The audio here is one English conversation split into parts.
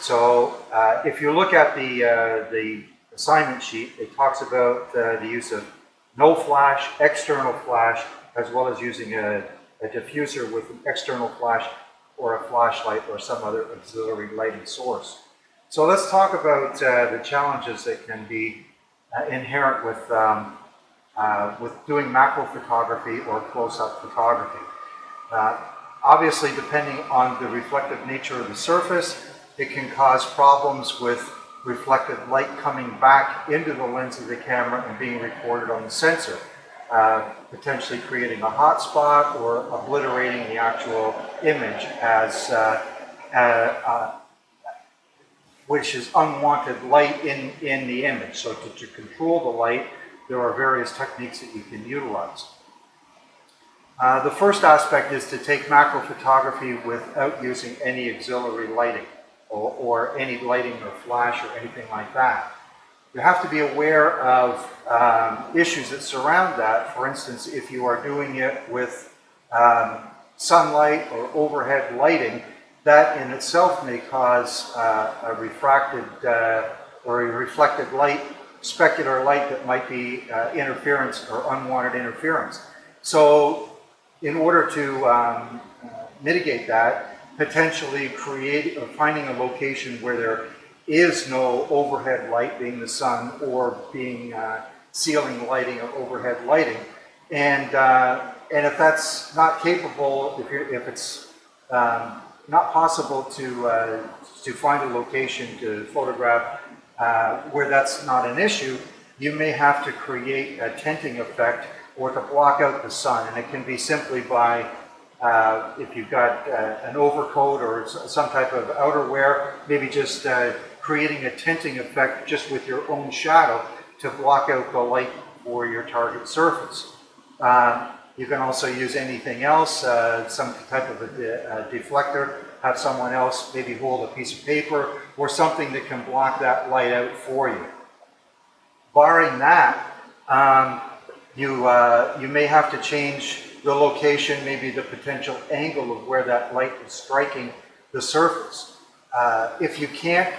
So if you look at the assignment sheet, it talks about the use of no flash, external flash, as well as using a diffuser with an external flash or a flashlight or some other auxiliary lighting source. So let's talk about the challenges that can be inherent with doing macro photography or close-up photography. Obviously, depending on the reflective nature of the surface, it can cause problems with reflected light coming back into the lens of the camera and being recorded on the sensor, potentially creating a hot spot or obliterating the actual image as which is unwanted light in the image. So to control the light, there are various techniques that you can utilize. The first aspect is to take macro photography without using any auxiliary lighting or any lighting or flash or anything like that. You have to be aware of issues that surround that. For instance, if you are doing it with sunlight or overhead lighting, that in itself may cause a refracted or a reflected light, specular light that might be interference or unwanted interference. So in order to mitigate that, potentially finding a location where there is no overhead light, being the sun, or being ceiling lighting or overhead lighting, and if that's not capable, if it's not possible to find a location to photograph where that's not an issue, you may have to create a tinting effect or to block out the sun, and it can be simply by if you've got an overcoat or some type of outerwear, maybe just creating a tinting effect just with your own shadow to block out the light for your target surface. You can also use anything else, some type of a deflector, have someone else maybe hold a piece of paper or something that can block that light out for you. Barring that, you may have to change the location, maybe the potential angle of where that light is striking the surface. If you can't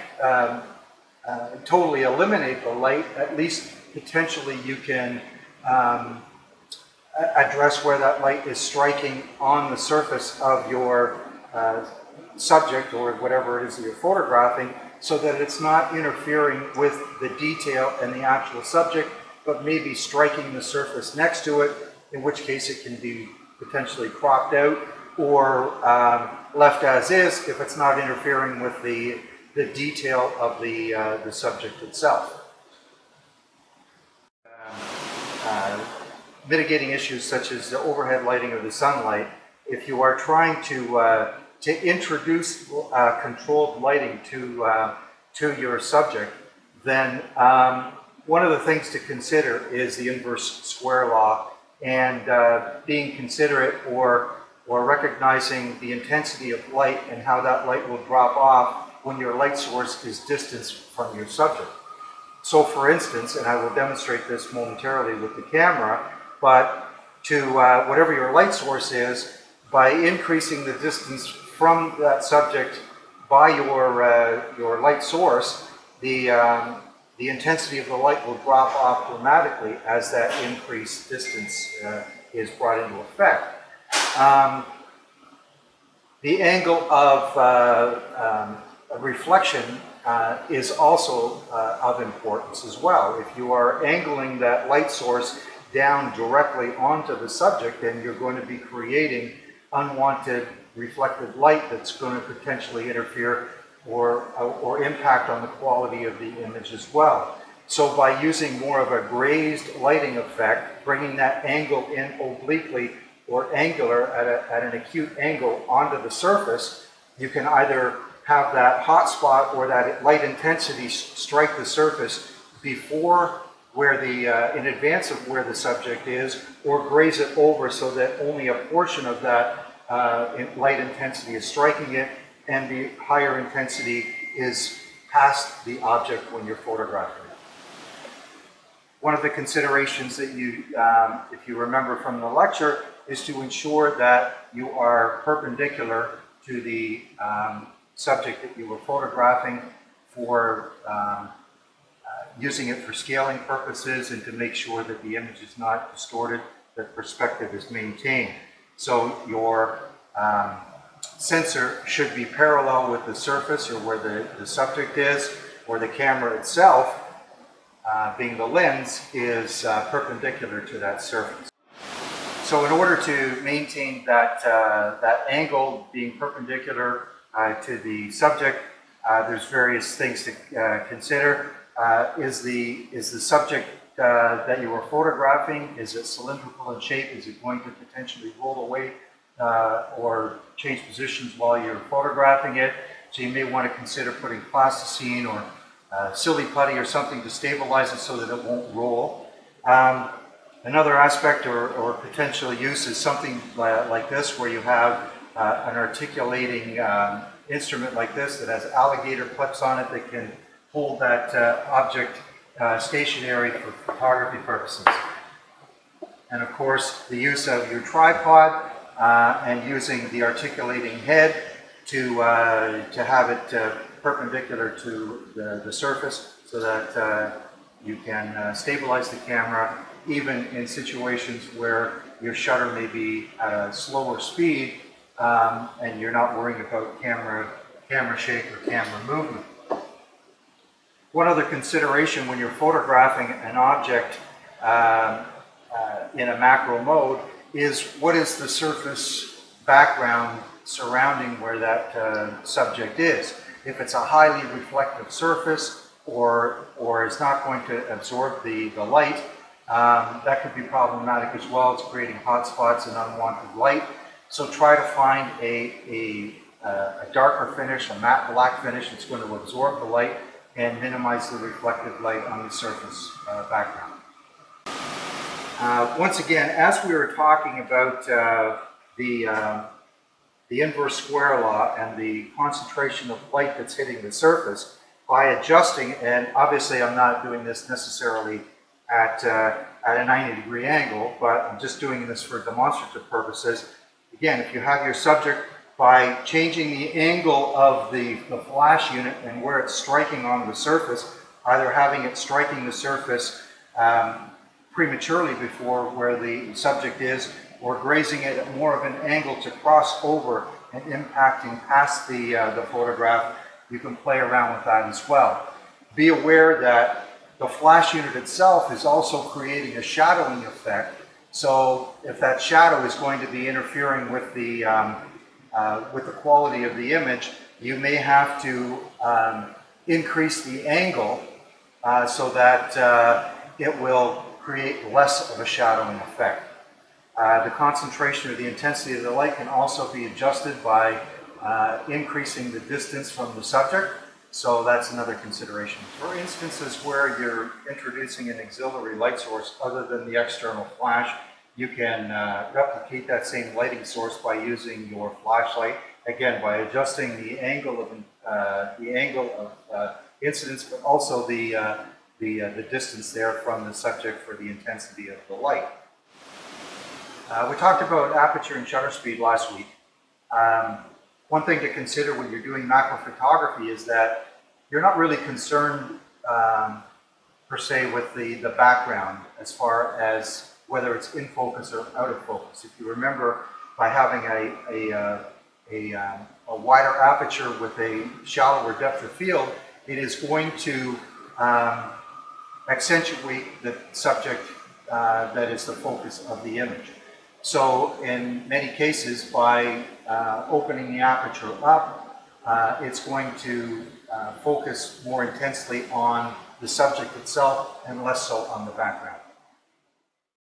totally eliminate the light, at least potentially you can address where that light is striking on the surface of your subject or whatever it is that you're photographing, so that it's not interfering with the detail and the actual subject, but maybe striking the surface next to it, in which case it can be potentially cropped out or left as is if it's not interfering with the detail of the subject itself. Mitigating issues such as the overhead lighting or the sunlight, if you are trying to introduce controlled lighting to your subject, then one of the things to consider is the inverse square law, and being considerate or recognizing the intensity of light and how that light will drop off when your light source is distanced from your subject. So for instance, and I will demonstrate this momentarily with the camera, but to whatever your light source is, by increasing the distance from that subject by your light source, the intensity of the light will drop off dramatically as that increased distance is brought into effect. The angle of reflection is also of importance as well. If you are angling that light source down directly onto the subject, then you're going to be creating unwanted reflected light that's going to potentially interfere or impact on the quality of the image as well. So by using more of a grazed lighting effect, bringing that angle in obliquely or angular at an acute angle onto the surface, you can either have that hot spot or that light intensity strike the surface before where in advance of where the subject is, or graze it over so that only a portion of that light intensity is striking it, and the higher intensity is past the object when you're photographing it. One of the considerations that you, if you remember from the lecture, is to ensure that you are perpendicular to the subject that you were photographing for using it for scaling purposes and to make sure that the image is not distorted, that perspective is maintained. So your sensor should be parallel with the surface or where the subject is, or the camera itself, being the lens, is perpendicular to that surface. So in order to maintain that, that angle being perpendicular to the subject, there's various things to consider. Is the subject that you were photographing, is it cylindrical in shape? Is it going to potentially roll away or change positions while you're photographing it? So you may want to consider putting plasticine or silly putty or something to stabilize it so that it won't roll. Another aspect or potential use is something like this, where you have an articulating instrument like this that has alligator clips on it that can hold that object stationary for photography purposes. And of course, the use of your tripod and using the articulating head to have it perpendicular to the surface so that you can stabilize the camera even in situations where your shutter may be at a slower speed and you're not worrying about camera shake or camera movement. One other consideration when you're photographing an object in a macro mode is what is the surface background surrounding where that subject is. If it's a highly reflective surface or is not going to absorb the light, that could be problematic as well. It's creating hot spots and unwanted light. So try to find a darker finish, a matte black finish that's going to absorb the light and minimize the reflective light on the surface background. Once again, as we were talking about the inverse square law and the concentration of light that's hitting the surface, by adjusting, and obviously I'm not doing this necessarily at a 90-degree angle, but I'm just doing this for demonstrative purposes. Again, if you have your subject, by changing the angle of the flash unit and where it's striking on the surface, either having it striking the surface prematurely before where the subject is, or grazing it at more of an angle to cross over and impacting past the photograph, you can play around with that as well. Be aware that the flash unit itself is also creating a shadowing effect. So if that shadow is going to be interfering with the quality of the image, you may have to increase the angle so that it will create less of a shadowing effect. The concentration or the intensity of the light can also be adjusted by increasing the distance from the subject. So that's another consideration. For instances where you're introducing an auxiliary light source other than the external flash, you can replicate that same lighting source by using your flashlight. Again, by adjusting the angle of incidence, but also the distance there from the subject for the intensity of the light. We talked about aperture and shutter speed last week. One thing to consider when you're doing macro photography is that you're not really concerned per se with the background as far as whether it's in focus or out of focus. If you remember, by having a wider aperture with a shallower depth of field, it is going to accentuate the subject that is the focus of the image. So in many cases, by opening the aperture up, it's going to focus more intensely on the subject itself and less so on the background.